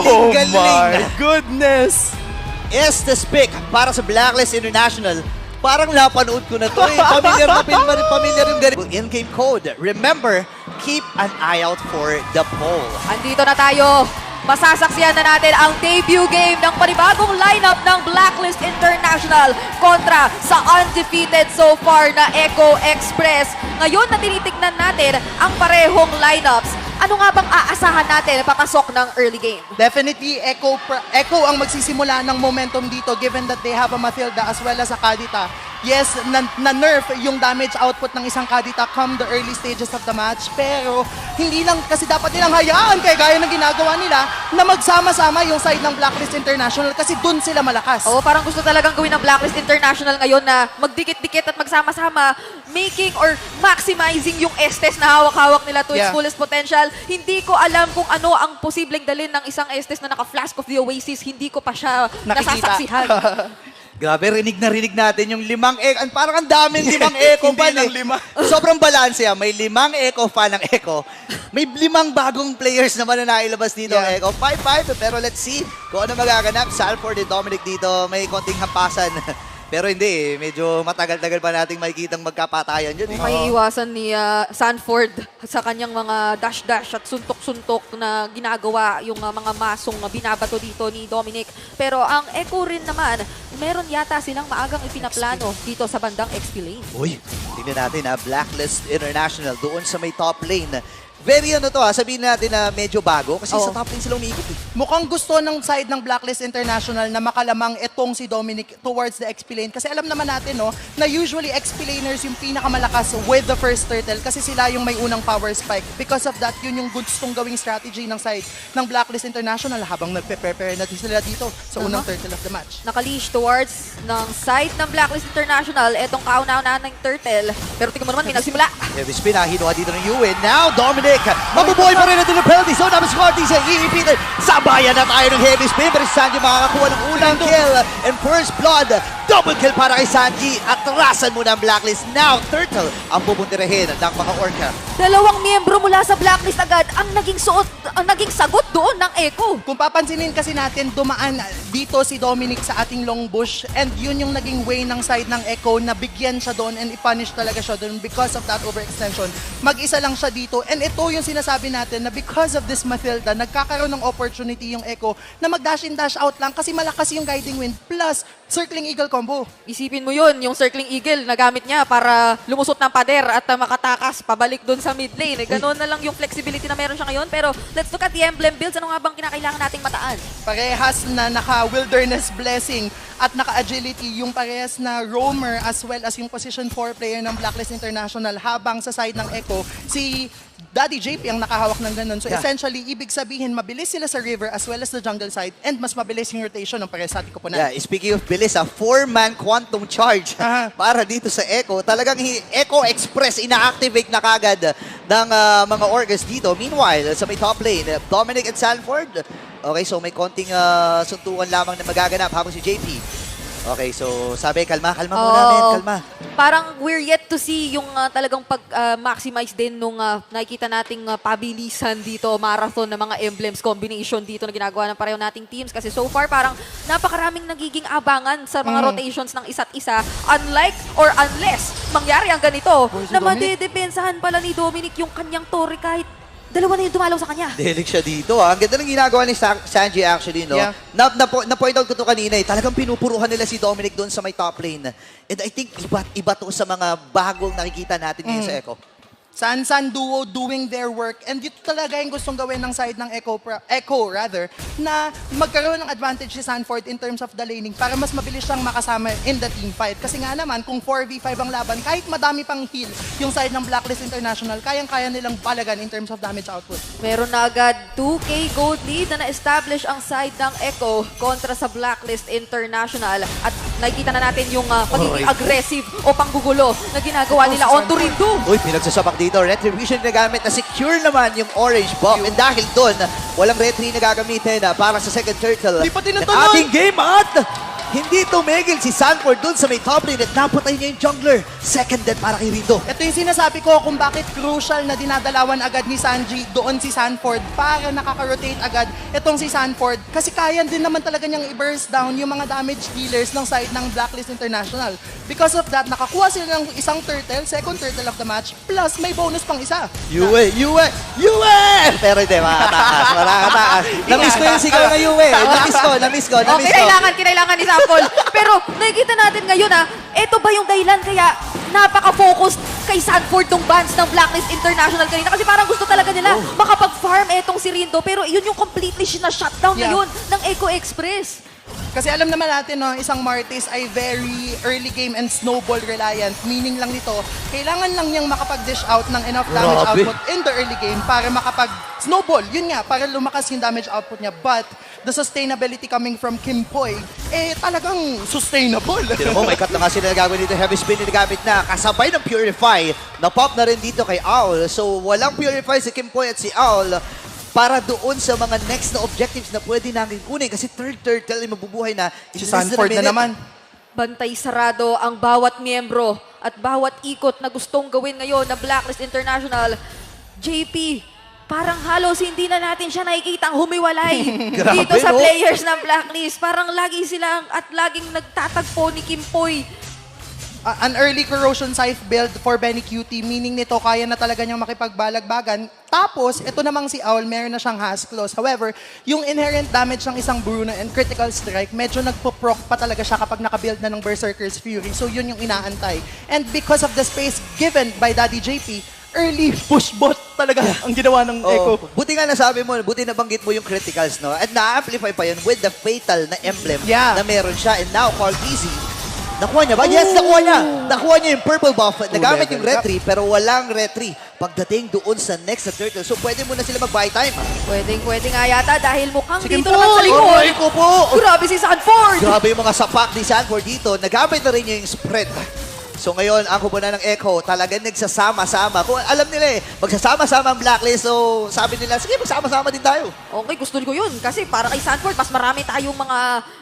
Galing-galing. my goodness! Estes pick para sa Blacklist International. Parang napanood ko na to eh. Pamilyar yung ganito. In-game code. Remember, keep an eye out for the poll. Andito na tayo. Masasaksiyan na natin ang debut game ng panibagong lineup ng Blacklist International kontra sa undefeated so far na Echo Express. Ngayon na tinitignan natin ang parehong lineups. Ano nga bang aasahan natin papasok ng early game? Definitely, Echo ang magsisimula ng momentum dito given that they have a Mathilda as well as a Kadita. Yes, na-nerf yung damage output ng isang Kadita come the early stages of the match. Pero hindi lang kasi dapat nilang hayaan kaya gaya ng ginagawa nila na magsama-sama yung side ng Blacklist International kasi dun sila malakas. Oo, parang gusto talagang gawin ng Blacklist International ngayon na magdikit-dikit at magsama-sama, making or maximizing yung Estes na hawak-hawak nila to its fullest potential. Hindi ko alam kung ano ang posibleng dalin ng isang Estes na naka-Flask of the Oasis. Hindi ko pa siya nasasaksihan. Grabe, rinig na rinig natin yung limang Echo. Parang ang daming limang Echo fan Hindi lang eh. lima. Sobrang balanse yan. May limang Echo fan ng Echo. May limang bagong players naman na nailabas dito ng Echo. 5-5, pero let's see kung ano magaganap. Salford and Dominic dito, may konting hampasan. Pero hindi eh. Medyo matagal-tagal pa nating makikitang magkapatayan dyan eh. May iwasan ni Sanford sa kanyang mga dash-dash at suntok-suntok na ginagawa yung mga masong binabato dito ni Dominic. Pero ang Echo rin naman, meron yata silang maagang ipinaplano dito sa bandang XP lane. Uy, tingnan natin Blacklist International doon sa may top lane. Very sabihin natin na medyo bago kasi sa top lane sila umiikot eh. Mukhang gusto ng side ng Blacklist International na makalamang itong si Dominic towards the XP lane. Kasi alam naman natin na usually XP laners yung pinakamalakas with the first turtle kasi sila yung may unang power spike. Because of that, yun yung gustong gawing strategy ng side ng Blacklist International habang nagpe-prepare na sila dito sa unang turtle of the match. Nakaleash towards ng side ng Blacklist International, etong kauna-unahan ng turtle. Pero tingnan mo naman, may nagsimula. Heavy spin hinuha dito ng Ewan. Now, Dominic, mabubuhay pa rin natin ng penalty zone. Tapos Scotty sa iipitin. Sabayan na tayo ng heavy spin. Pero si Sanji makakakuha ng unang kill. And first blood, double kill para kay Sanji. Atrasan muna ang Blacklist. Now, Turtle ang pupuntirahin ng mga Orca. Dalawang miyembro mula sa Blacklist agad ang naging sagot doon ng Echo. Kung papansinin kasi natin, dumaan dito si Dominic sa ating long bush and yun yung naging way ng side ng Echo na bigyan siya doon and i-punish talaga siya doon because of that overextension. Mag-isa lang siya dito and ito yung sinasabi natin na because of this Mathilda, nagkakaroon ng opportunity yung Echo na mag-dash in dash out lang kasi malakas yung guiding wind plus circling eagle combo. Isipin mo yun, yung circling eagle na gamit niya para lumusot ng pader at makatakas pabalik doon sa mid lane. Ganoon na lang yung flexibility na meron siya ngayon. Pero let's look at the emblem builds. Ano nga bang kinakailangan nating mataan? Parehas na naka-wilderness blessing at naka-agility yung parehas na roamer as well as yung position 4 player ng Blacklist International habang sa side ng Echo, si Daddy JP ang nakahawak ng ganun. So essentially, ibig sabihin, mabilis sila sa river as well as the jungle side and mas mabilis yung rotation ng parehas sa ating koponan. Yeah, speaking of bilis, 4-man quantum charge para dito sa Echo. Talagang Echo Express ina-activate na kagad ng mga Orcas dito. Meanwhile, sa may top lane, Dominic and Sanford. Okay, so may konting suntukan lamang na magaganap habang si JP. Okay, so sabi, kalma muna namin, kalma. Parang we're yet to see yung talagang pag-maximize din nung nakikita nating pabilisan dito, marathon na mga emblems combination dito na ginagawa ng pareho nating teams. Kasi so far, parang napakaraming nagiging abangan sa mga rotations ng isa't isa. Unlike or unless mangyari ang ganito, na madedepensahan pala ni Dominic yung kanyang torre kahit dalawa na yung dumalaw sa kanya. Delik siya dito. Ang ganda ng ginagawa ni Sanji actually, no? Yeah. Na-point out ko to kanina eh. Talagang pinupuruhan nila si Dominic doon sa may top lane. And I think iba to sa mga bagong nakikita natin ngayon sa Echo. San duo doing their work and dito talaga yung gustong gawin ng side ng Echo na magkaroon ng advantage si Sanford in terms of the laning para mas mabilis siyang makasama in the team fight. Kasi nga naman, kung 4v5 ang laban, kahit madami pang heal yung side ng Blacklist International, kayang-kaya nilang balagan in terms of damage output. Meron na agad 2K gold lead na na-establish ang side ng Echo kontra sa Blacklist International. At nakikita na natin yung pagiging aggressive o panggugulo na ginagawa nila on to Rindu. Uy, pinagsasapak dito. Retribution na gamit na secure naman yung orange buff. And dahil doon, walang retry na gagamitin para sa second turtle. Di pa tinutunog! At ating game at Hindi tumigil si Sanford dun sa may top lane at napatay niya yung jungler. Second death para kay Rindo. Ito yung sinasabi ko kung bakit crucial na dinadalawan agad ni Sanji doon si Sanford para nakaka-rotate agad itong si Sanford. Kasi kaya din naman talaga niyang i-burst down yung mga damage dealers ng side ng Blacklist International. Because of that, nakakuha sila ng isang turtle, second turtle of the match, plus may bonus pang isa. Yue! Pero hindi, makakatakas. Namiss ko yung sigaw na Yue. Namiss ko. Okay, kinailangan ni Sample. Pero nakikita natin ngayon ito ba yung dahilan kaya napaka-focus kay Sanford ng bans ng Blacklist International kanina? Kasi parang gusto talaga nila makapag-farm etong si Rindo. Pero yun yung completely na-shutdown ngayon ng Echo Express. Kasi alam naman natin, no, isang Martis ay very early game and snowball reliant. Meaning lang nito, kailangan lang niyang makapag-dish out ng enough damage Grabe. output in the early game para makapag-snowball. Yun nga, para lumakas yung damage output niya. But the sustainability coming from Kim Poi, talagang sustainable. Tino mo, may cut na nga sila nagagawin dito. Heavy spin na nagamit na. Kasabay ng Purify. Na-pop na rin dito kay Owl. So, walang Purify si Kim Poi at si Owl para doon sa mga next na objectives na pwede namin kunin. Kasi third turtle ay mabubuhay na. Si Sanford na naman. Bantay sarado ang bawat miyembro at bawat ikot na gustong gawin ngayon ng Blacklist International. JP, parang halos hindi na natin siya nakikitang humiwalay Grabe, dito sa no? players ng Blacklist. Parang lagi silang at laging nagtatagpo ni Kim Poi. An early corrosion scythe build for Benny Cutie, meaning nito kaya na talaga niyang makipagbalagbagan. Tapos, ito namang si Owl, meron na siyang Has Claws. However, yung inherent damage ng isang Bruno and critical strike, medyo nagpo-proc pa talaga siya kapag nakabuild na ng Berserker's Fury. So, yun yung inaantay. And because of the space given by Daddy JP, early push bot talaga ang ginawa ng Echo. Buti nga nasabi mo, buti nabanggit mo yung criticals, no? At na-amplify pa yun with the fatal na emblem na meron siya. And now, called easy. Nakuha niya ba? Yes, nakuha niya. Nakuha niya yung purple buff. Nagamit yung retry, pero walang retry pagdating doon sa next na turtle. So, pwede muna sila mag-buy time. Pwede nga yata dahil mukhang Sige dito po, naman sa likod. Ay, ko po! Grabe si Sanford! Grabe yung mga sapak ni Sanford dito. Nagamit na rin niya yung spread. So ngayon, ang kupunan ng Echo, talagang nagsasama-sama. Kung alam nila magsasama-sama ang Blacklist. So sabi nila, sige, magsama-sama din tayo. Okay, gusto ko yun. Kasi para kay Sanford, mas marami tayong mga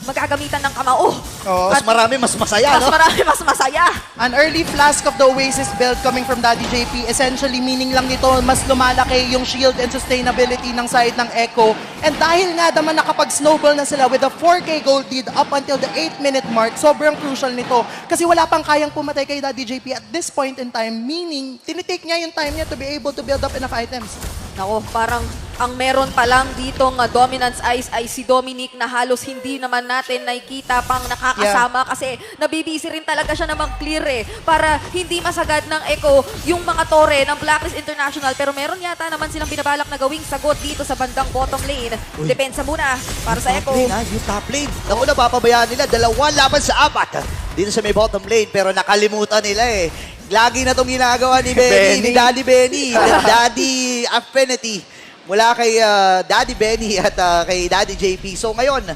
magagamitan ng kamao. Mas marami, mas masaya, Mas no? marami, mas masaya. An early flask of the Oasis build coming from Daddy JP. Essentially, meaning lang nito, mas lumalaki yung shield and sustainability ng side ng Echo. And dahil nga naman nakapag-snowball na sila with a 4K gold lead up until the 8-minute mark, sobrang crucial nito. Kasi wala pang kayang pumatay kay Daddy JP at this point in time, meaning, tinitake niya yung time niya to be able to build up enough items. Nako, parang ang meron pa lang ditong Dominance Ice ay si Dominic na halos hindi naman natin nakikita pang nakakasama kasi nabibisi rin talaga siya na mag-clear para hindi masagad ng Echo yung mga tore ng Blacklist International. Pero meron yata naman silang binabalak na gawing sagot dito sa bandang bottom lane. Depensa muna para sa Echo. Yung top lane. Naku, napapabayaan nila. 2 laban sa 4. Dito sa may bottom lane. Pero nakalimutan nila Lagi na itong ginagawa ni Benny, ni Daddy Benny, Daddy Affinity. Mula kay Daddy Benny at kay Daddy JP. So ngayon,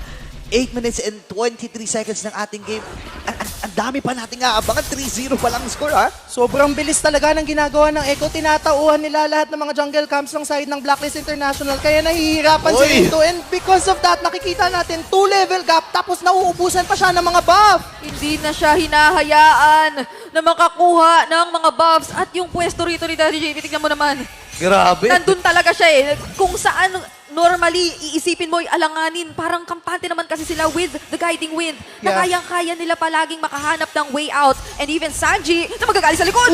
8 minutes and 23 seconds ng ating game. Ang dami pa natin aabangan. 3-0 pa lang ang score, ha? Sobrang bilis talaga ng ginagawa ng Echo. Tinatauhan nila lahat ng mga jungle camps ng side ng Blacklist International. Kaya nahihirapan si Rindo. And because of that, nakikita natin 2-level gap. Tapos nauubusan pa siya ng mga buff. Hindi na siya hinahayaan na makakuha ng mga buffs at yung pwesto rito ni Daddy JP. Tignan mo naman. Grabe. Nandun talaga siya Kung saan normally iisipin mo alanganin, parang kampante naman kasi sila with the guiding wind na kayang-kaya nila palaging makahanap ng way out. And even Sanji na magagaling sa likod.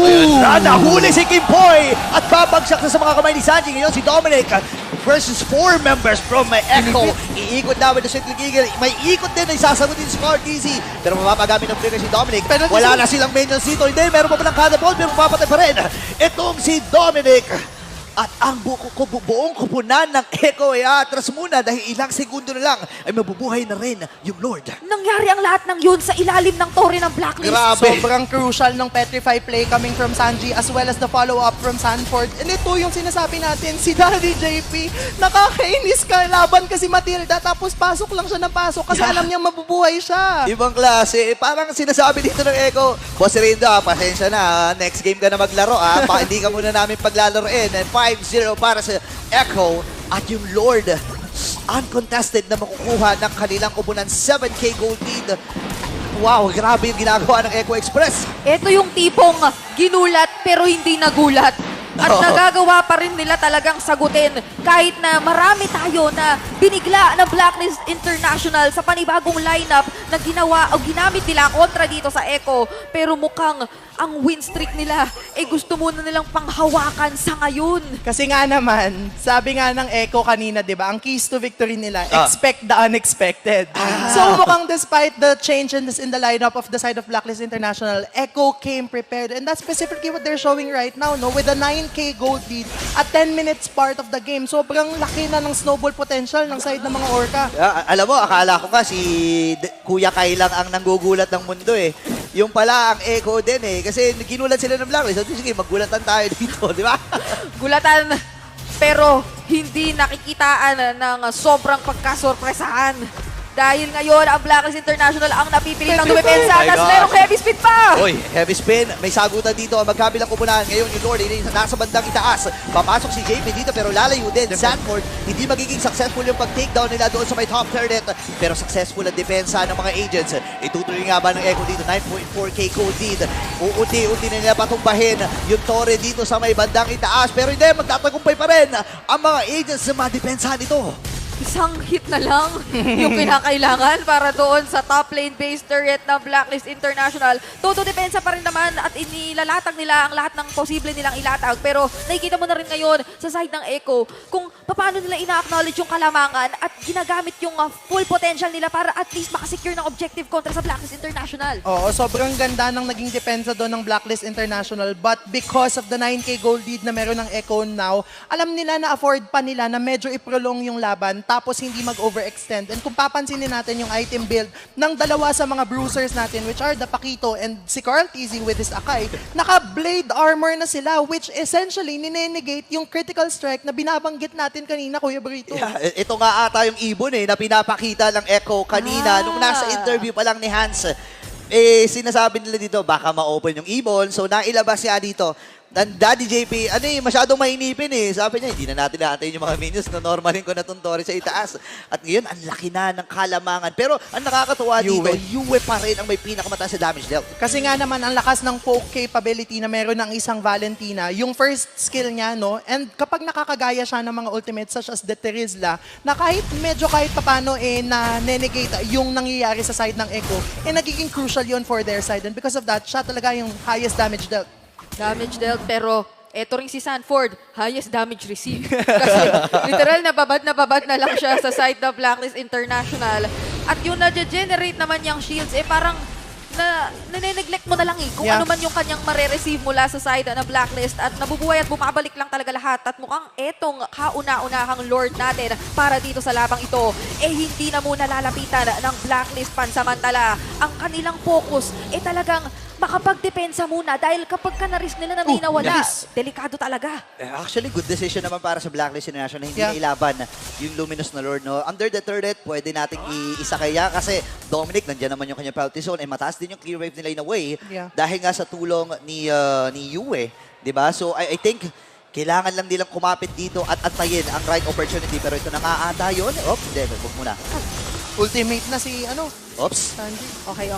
Nahuli si Kim Poi at babagsak na sa mga kamay ni Sanji. Ngayon si Dominic versus 4 members from Echo. Iikot namin na si Eagle. May ikot din na isasagutin si Smart Easy. Pero mapapagamit ng flicker si Dominic. Wala na silang minions dito. Hindi, meron pa palang catapult pero mapapatay pa rin. Itong si Dominic. At ang buong kupunan ng Echo ay atras muna dahil ilang segundo na lang ay mabubuhay na rin yung Lord. Nangyari ang lahat ng yun sa ilalim ng tore ng Blacklist. Grabe. Sobrang crucial ng Petrify play coming from Sanji as well as the follow-up from Sanford. And ito yung sinasabi natin, si Daddy JP, nakakainis ka laban kasi Matilda tapos pasok lang siya ng pasok kasi alam niyang mabubuhay siya. Ibang klase. Parang sinasabi dito ng Echo, Boss Rindo, pasensya na. Next game ka na maglaro. Hindi ka muna namin paglalaroin. And 5-0 para sa Echo at yung Lord uncontested na makukuha ng kanilang kupunan 7K gold lead. Wow, grabe yung ginagawa ng Echo Express. Ito yung tipong ginulat pero hindi nagulat. At Oo. nagagawa pa rin nila talagang sagutin kahit na marami tayo na binigla ng Blacklist International sa panibagong lineup na ginawa o ginamit nila kontra dito sa Echo. Pero mukhang ang win streak nila gusto muna nilang panghawakan sa ngayon. Kasi nga naman, sabi nga ng Echo kanina, di ba, ang keys to victory nila, Ah. expect the unexpected. So mukhang despite the changes in the lineup of the side of Blacklist International, Echo came prepared. And that's specifically what they're showing right now, no? With a 9K gold lead at 10 minutes part of the game. Sobrang laki na ng snowball potential ng side ng mga Orca. Alam mo, akala ko nga si Kuya Kai lang ang nanggugulat ng mundo eh. Yung pala ang Echo din eh. Kasi ginulat sila ng Blacklist. So, sige, maggulatan tayo dito, di ba? Gulatan pero hindi nakikitaan ng sobrang pagkasorpresahan. Dahil ngayon, ang Blacklist International ang napipilitang dumepensa. Oh my Tapos God. merong heavy speed pa! Oy, heavy spin. May sagutan dito ang magkabilang kupunan. Ngayon yung Lord, nasa bandang itaas. Papasok si JP dito pero lalayo din. Sanford, hindi magiging successful yung pag-takedown nila doon sa may top turret. Pero successful ang depensa ng mga agents. Itutuloy nga ba ng Echo dito? 9.4K gold lead. Uunti-unti na nila patumbahin yung Torre dito sa may bandang itaas. Pero hindi, magtatagumpay pa rin ang mga agents na madepensa nito. Isang hit na lang yung kinakailangan para doon sa top lane-based turret ng Blacklist International. Todo depensa pa rin naman at inilalatag nila ang lahat ng posible nilang ilatag. Pero nakikita mo na rin ngayon sa side ng Echo kung paano nila ina-acknowledge yung kalamangan at ginagamit yung full potential nila para at least makasecure ng objective kontra sa Blacklist International. Oo, sobrang ganda ng naging depensa doon ng Blacklist International. But because of the 9K gold lead na meron ng Echo now, alam nila na afford pa nila na medyo i-prolong yung laban tapos hindi mag-overextend. And kung papansinin natin yung item build ng dalawa sa mga bruisers natin, which are the Paquito and si Carl Tizzy with his Akai, naka-blade armor na sila, which essentially ninenegate yung critical strike na binabanggit natin kanina, Kuya Brito. Yeah, ito nga ata yung ibon na pinapakita ng Echo kanina nung nasa interview pa lang ni Hans. Sinasabi nila dito, baka ma-open yung ibon. So, nailabas siya dito. Daddy JP, masyadong mainipin eh. Sabi niya, hindi na natin natin yung mga minions na normalin ko na itong Torre sa itaas. At ngayon, ang laki na ng kalamangan. Pero ang nakakatuwa dito, Yue pa rin ang may pinakamataas sa damage dealt. Kasi nga naman, ang lakas ng poke capability na meron ng isang Valentina, yung first skill niya, no? And kapag nakakagaya siya ng mga ultimates such as the Terizla, na kahit papano na-negate yung nangyayari sa side ng Echo, nagiging crucial yun for their side. And because of that, siya talaga yung highest damage dealt. Damage dealt, pero eto rin si Sanford, highest damage received. Kasi literal nababad na lang siya sa side ng Blacklist International. At yung na-generate naman yung shields, parang nane-neglect mo na lang kung ano man yung kanyang mare-receive mula sa side ng Blacklist at nabubuhay at bumabalik lang talaga lahat. At mukhang etong kauna-unahang Lord natin para dito sa labang ito, hindi na muna lalapitan ng Blacklist pansamantala. Ang kanilang focus talagang makapagdepensa muna dahil kapag ka na-risk nila na may nawala, delikado talaga. Actually, good decision naman para sa Blacklist International. Hindi na ilaban yung Luminous na Lord. No? Under the turret, pwede nating iisa kaya kasi Dominic, nandiyan naman yung kanyang penalty zone. Mataas din yung clear wave nila in a way dahil nga sa tulong ni Yue. Diba? So, I think kailangan lang nilang kumapit dito at antayin ang right opportunity. Pero ito na nga ata yun. Hindi, wag muna. Ultimate na si, Oops. Sanji. Okay.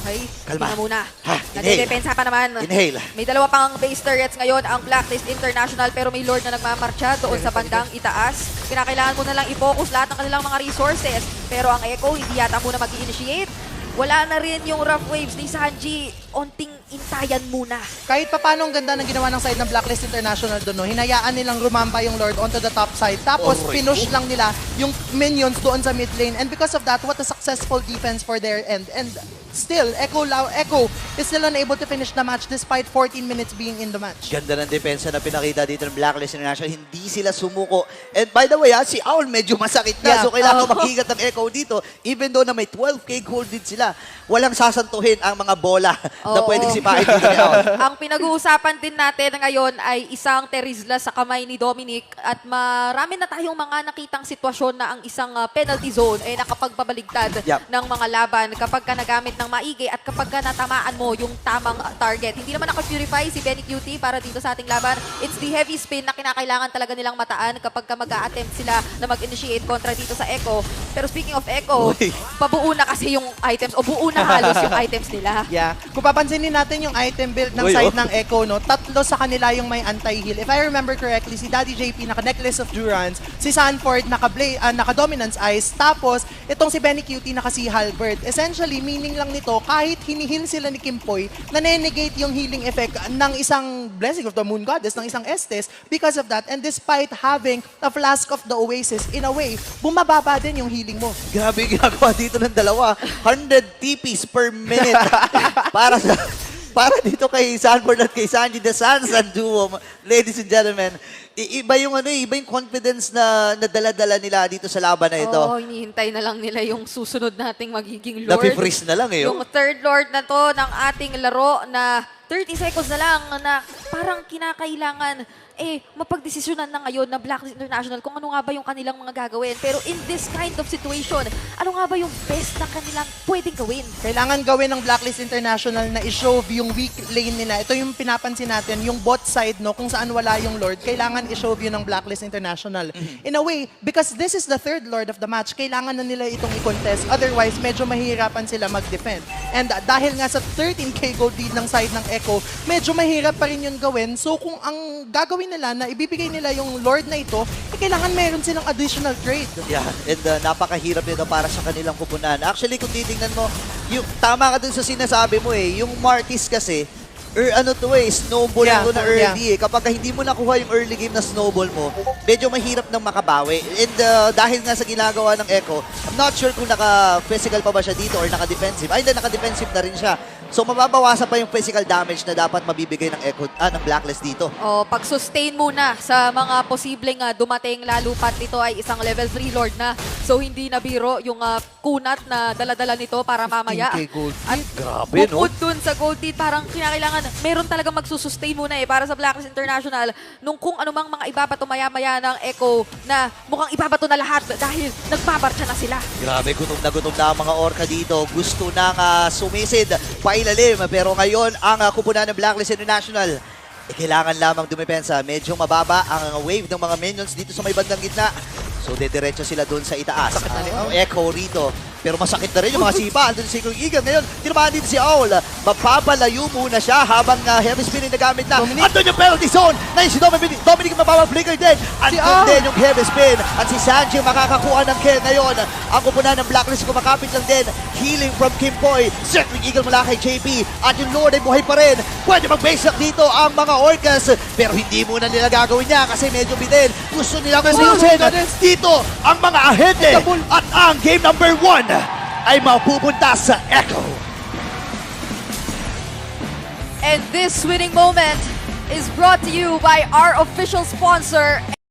Kalma. Tingnan muna. Inhale. Nadidepensa pa naman. Inhale. May dalawa pang base turrets ngayon ang Blacklist International pero may Lord na nagmamarcha doon sa bandang itaas. Kinakailangan mo na lang i-focus lahat ng kanilang mga resources. Pero ang Echo hindi yata muna mag-i-initiate. Wala na rin yung rough waves ni Sanji. Onting intayan muna. Kahit pa paano ang ganda ng ginawa ng side ng Blacklist International doon, no? Hinayaan nilang rumampa yung Lord onto the top side. Tapos pinush lang nila yung minions doon sa mid lane. And because of that, what a successful defense for their end. And still, Echo is still unable to finish the match despite 14 minutes being in the match. Ganda ng depensa na pinakita dito ng Blacklist International. Hindi sila sumuko. And by the way, si Owl medyo masakit na. So kailangan maghigat ng Echo dito. Even though na may 12K gold din sila, walang sasantuhin ang mga bola na pwedeng sipain dito ni Owl. Ang pinag-uusapan din natin ngayon ay isang Terizla sa kamay ni Dominic at marami na tayong mga nakitang sitwasyon na ang isang penalty zone ay nakapagpabaligtad ng mga laban kapag ka nagamit ng maigi at kapag ka natamaan mo mo yung tamang target. Hindi naman naka-purify si Benny Cutie para dito sa ating laban. It's the heavy spin na kinakailangan talaga nilang mataan kapag mag-a-attempt sila na mag-initiate kontra dito sa Echo. Pero speaking of Echo, Uy. pabuo na kasi yung items o buo na halos yung items nila. Yeah. Kung papansinin natin yung item build ng Uy, side oh. ng Echo, no, tatlo sa kanila yung may anti-heal. If I remember correctly, si Daddy JP naka-Necklace of Durance, si Sanford naka-Dominance Eyes, tapos itong si Benny Cutie naka-Si Halberd. Essentially, meaning lang nito, kahit hinihil sila ni Kimpoy, nanenegate yung healing effect ng isang Blessing of the Moon Goddess, ng isang Estes, because of that. And despite having a Flask of the Oasis, in a way, bumababa din yung healing mo. Grabe yung ginagawa dito ng dalawa. 100 TPs per minute. para dito kay Sanford at kay Sanji, the Sansan duo, ladies and gentlemen. Iba yung iba yung confidence na dala-dala nila dito sa laban na ito. Oo, hinihintay na lang nila yung susunod nating magiging Lord. Napi-freeze na lang eh. Yung third Lord na to ng ating laro na 30 seconds na lang na parang kinakailangan mapagdesisyonan na ngayon na Blacklist International kung ano nga ba yung kanilang mga gagawin. Pero in this kind of situation, ano nga ba yung best na kanilang pwedeng gawin? Kailangan gawin ng Blacklist International na i-show yung weak lane nila. Ito yung pinapansin natin, yung bot side, no, kung saan wala yung Lord, kailangan i-show yun ng Blacklist International. In a way, because this is the third Lord of the match, kailangan na nila itong i-contest. Otherwise, medyo mahihirapan sila mag-defend. And dahil nga sa 13k gold lead ng side ng Echo, medyo mahirap pa rin yun gawin. So kung ang gagawin nila na ibibigay nila yung Lord na ito, kailangan meron silang additional trade. Yeah, and napakahirap nito para sa kanilang kupunan. Actually, kung titingnan mo, yung, tama ka dun sa sinasabi mo yung Martis kasi, snowball Yeah, mo na early Kapag hindi mo nakuha yung early game na snowball mo, medyo mahirap nang makabawi. And dahil nga sa ginagawa ng Echo, I'm not sure kung naka-physical pa ba siya dito or naka-defensive. Ay, hindi, naka-defensive na rin siya. So, mababawasan pa yung physical damage na dapat mabibigay ng Echo, ng Blacklist dito. Pag-sustain muna sa mga posibleng dumating, lalo pat ito ay isang level 3 Lord na. So, hindi na biro yung kunat na dala-dala nito para mamaya. 15K gold. At Grabe, no? bukod dun sa gold teeth, parang kinakailangan, meron talagang magsusustain muna para sa Blacklist International nung kung anumang mga ibabato maya-maya ng Echo na mukhang ibabato na lahat dahil nagbabarcha na sila. Grabe, gutom na ang mga orca dito. Gusto nang sumisid, pailalim. Pero ngayon, ang kupunan ng Blacklist International, kailangan lamang dumepensa. Medyo mababa ang wave ng mga minions dito sa may bandang gitna. So, dediretso sila doon sa itaas. Ang Echo rito. Pero masakit na rin yung mga sipa. Andun si Kung Igan. Ngayon, tinamaan dito si Owl. Mapapalayo muna siya habang heavy spin na gamit na. Andun yung penalty zone. Ngayon si Dominic mapapaflicker din. Andun din yung heavy spin. At si Sanji makakakuha ng kill ngayon. Ang kupunan ng Blacklist kumakapit lang din. Healing from Kimpoy. Circling Eagle mula kay JP. At yung Lord ay buhay pa rin. Pwede mag-base up dito ang mga Orcas. Pero hindi muna nila gagawin niya kasi medyo bitin. Gusto nila kususin. Dito ang mga ahente. At ang game number 1 ay mapupunta sa Echo. And this winning moment is brought to you by our official sponsor,